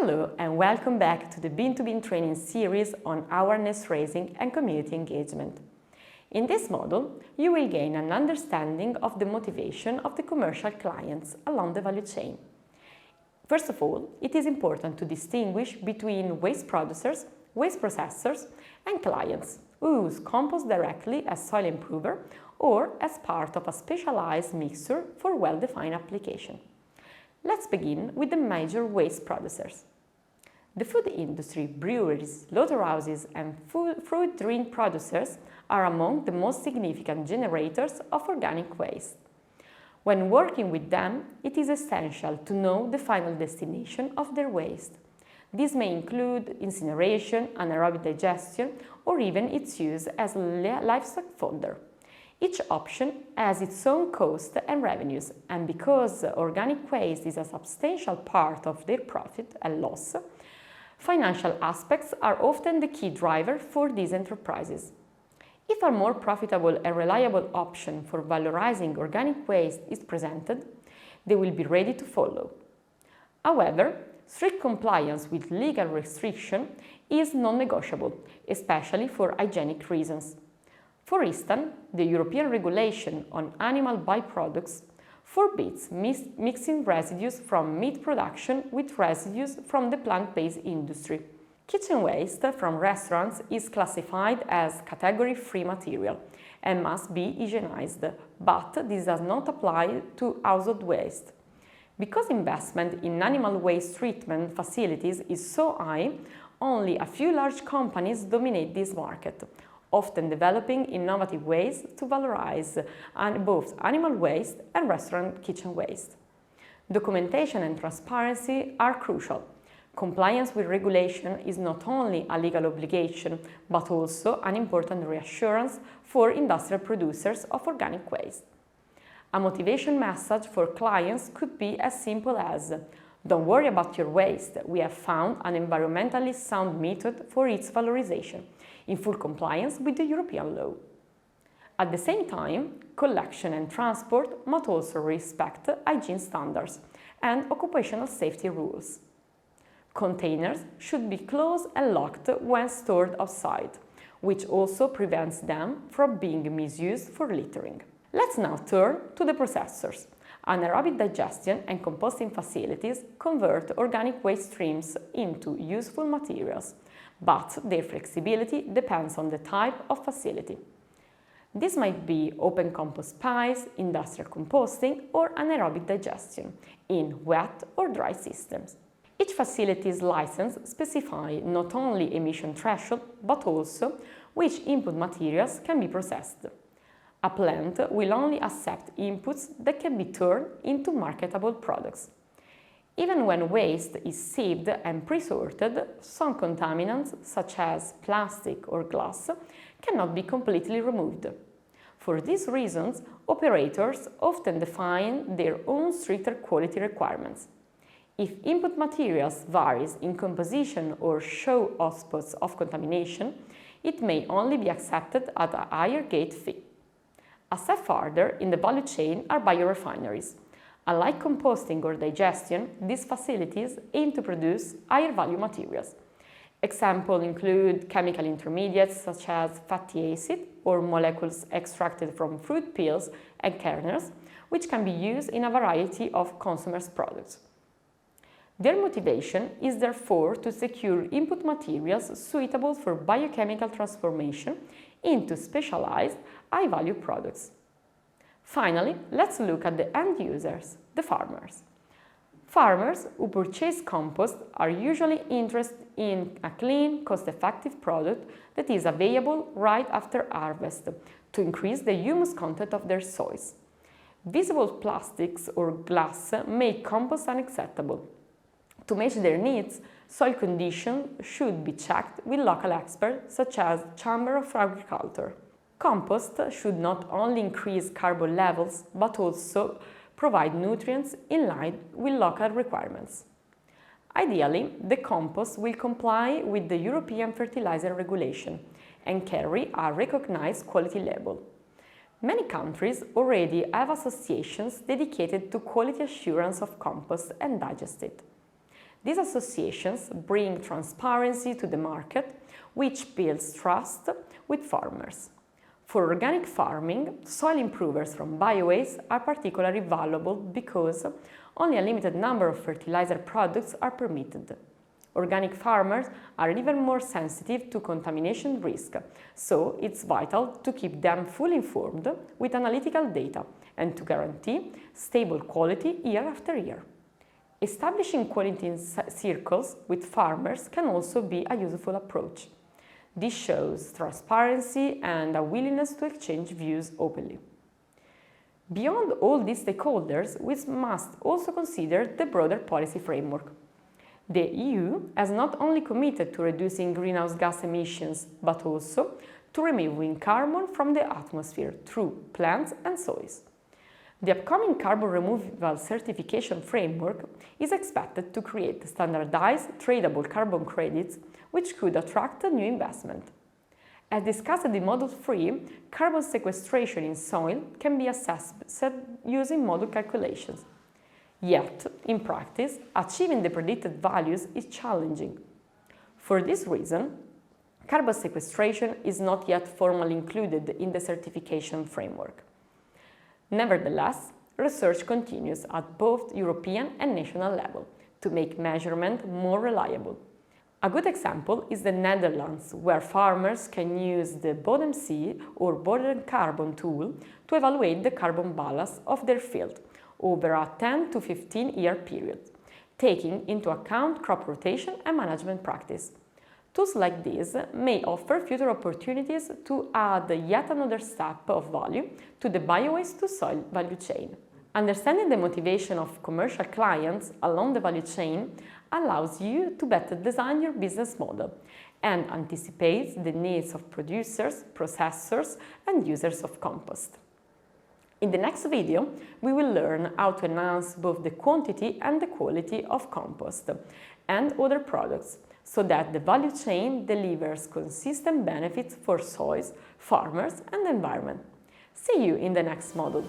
Hello and welcome back to the BIN2BEAN Training Series on awareness raising and community engagement. In this module, you will gain an understanding of the motivation of the commercial clients along the value chain. First of all, it is important to distinguish between waste producers, waste processors, and clients who use compost directly as soil improver or as part of a specialized mixture for well-defined application. Let's begin with the major waste producers. The food industry, breweries, slaughterhouses and fruit drink producers are among the most significant generators of organic waste. When working with them, it is essential to know the final destination of their waste. This may include incineration, anaerobic digestion, or even its use as livestock fodder. Each option has its own cost and revenues, and because organic waste is a substantial part of their profit and loss, financial aspects are often the key driver for these enterprises. If a more profitable and reliable option for valorizing organic waste is presented, they will be ready to follow. However, strict compliance with legal restriction is non-negotiable, especially for hygienic reasons. For instance, the European regulation on animal byproducts forbids mixing residues from meat production with residues from the plant-based industry. Kitchen waste from restaurants is classified as category-free material and must be hygienized, but this does not apply to household waste. Because investment in animal waste treatment facilities is so high, only a few large companies dominate this market, often developing innovative ways to valorize both animal waste and restaurant kitchen waste. Documentation and transparency are crucial. Compliance with regulation is not only a legal obligation, but also an important reassurance for industrial producers of organic waste. A motivation message for clients could be as simple as, "Don't worry about your waste, we have found an environmentally sound method for its valorization, in full compliance with the European law." At the same time, collection and transport must also respect hygiene standards and occupational safety rules. Containers should be closed and locked when stored outside, which also prevents them from being misused for littering. Let's now turn to the processors. Anaerobic digestion and composting facilities convert organic waste streams into useful materials, but their flexibility depends on the type of facility. This might be open compost piles, industrial composting, or anaerobic digestion in wet or dry systems. Each facility's license specifies not only emission threshold, but also which input materials can be processed. A plant will only accept inputs that can be turned into marketable products. Even when waste is sieved and pre-sorted, some contaminants, such as plastic or glass, cannot be completely removed. For these reasons, operators often define their own stricter quality requirements. If input materials varies in composition or show hotspots of contamination, it may only be accepted at a higher gate fee. A step further in the value chain are biorefineries. Unlike composting or digestion, these facilities aim to produce higher value materials. Examples include chemical intermediates such as fatty acid or molecules extracted from fruit peels and kernels, which can be used in a variety of consumers' products. Their motivation is therefore to secure input materials suitable for biochemical transformation into specialized, high-value products. Finally, let's look at the end users, the farmers. Farmers who purchase compost are usually interested in a clean, cost-effective product that is available right after harvest to increase the humus content of their soils. Visible plastics or glass make compost unacceptable. To match their needs, soil conditions should be checked with local experts such as Chamber of Agriculture. Compost should not only increase carbon levels, but also provide nutrients in line with local requirements. Ideally, the compost will comply with the European Fertilizer Regulation and carry a recognized quality label. Many countries already have associations dedicated to quality assurance of compost and digest it. These associations bring transparency to the market, which builds trust with farmers. For organic farming, soil improvers from biowaste are particularly valuable because only a limited number of fertilizer products are permitted. Organic farmers are even more sensitive to contamination risk, so it's vital to keep them fully informed with analytical data and to guarantee stable quality year after year. Establishing quality circles with farmers can also be a useful approach. This shows transparency and a willingness to exchange views openly. Beyond all these stakeholders, we must also consider the broader policy framework. The EU has not only committed to reducing greenhouse gas emissions, but also to removing carbon from the atmosphere through plants and soils. The upcoming carbon removal certification framework is expected to create standardized, tradable carbon credits, which could attract a new investment. As discussed in Module 3, carbon sequestration in soil can be assessed using module calculations. Yet, in practice, achieving the predicted values is challenging. For this reason, carbon sequestration is not yet formally included in the certification framework. Nevertheless, research continues at both European and national level to make measurement more reliable. A good example is the Netherlands, where farmers can use the BODEM-C or Border Carbon tool to evaluate the carbon balance of their field over a 10 to 15-year period, taking into account crop rotation and management practice. Tools like this may offer future opportunities to add yet another step of value to the biowaste to soil value chain. Understanding the motivation of commercial clients along the value chain allows you to better design your business model and anticipates the needs of producers, processors, and users of compost. In the next video, we will learn how to enhance both the quantity and the quality of compost and other products, so that the value chain delivers consistent benefits for soils, farmers, and the environment. See you in the next module.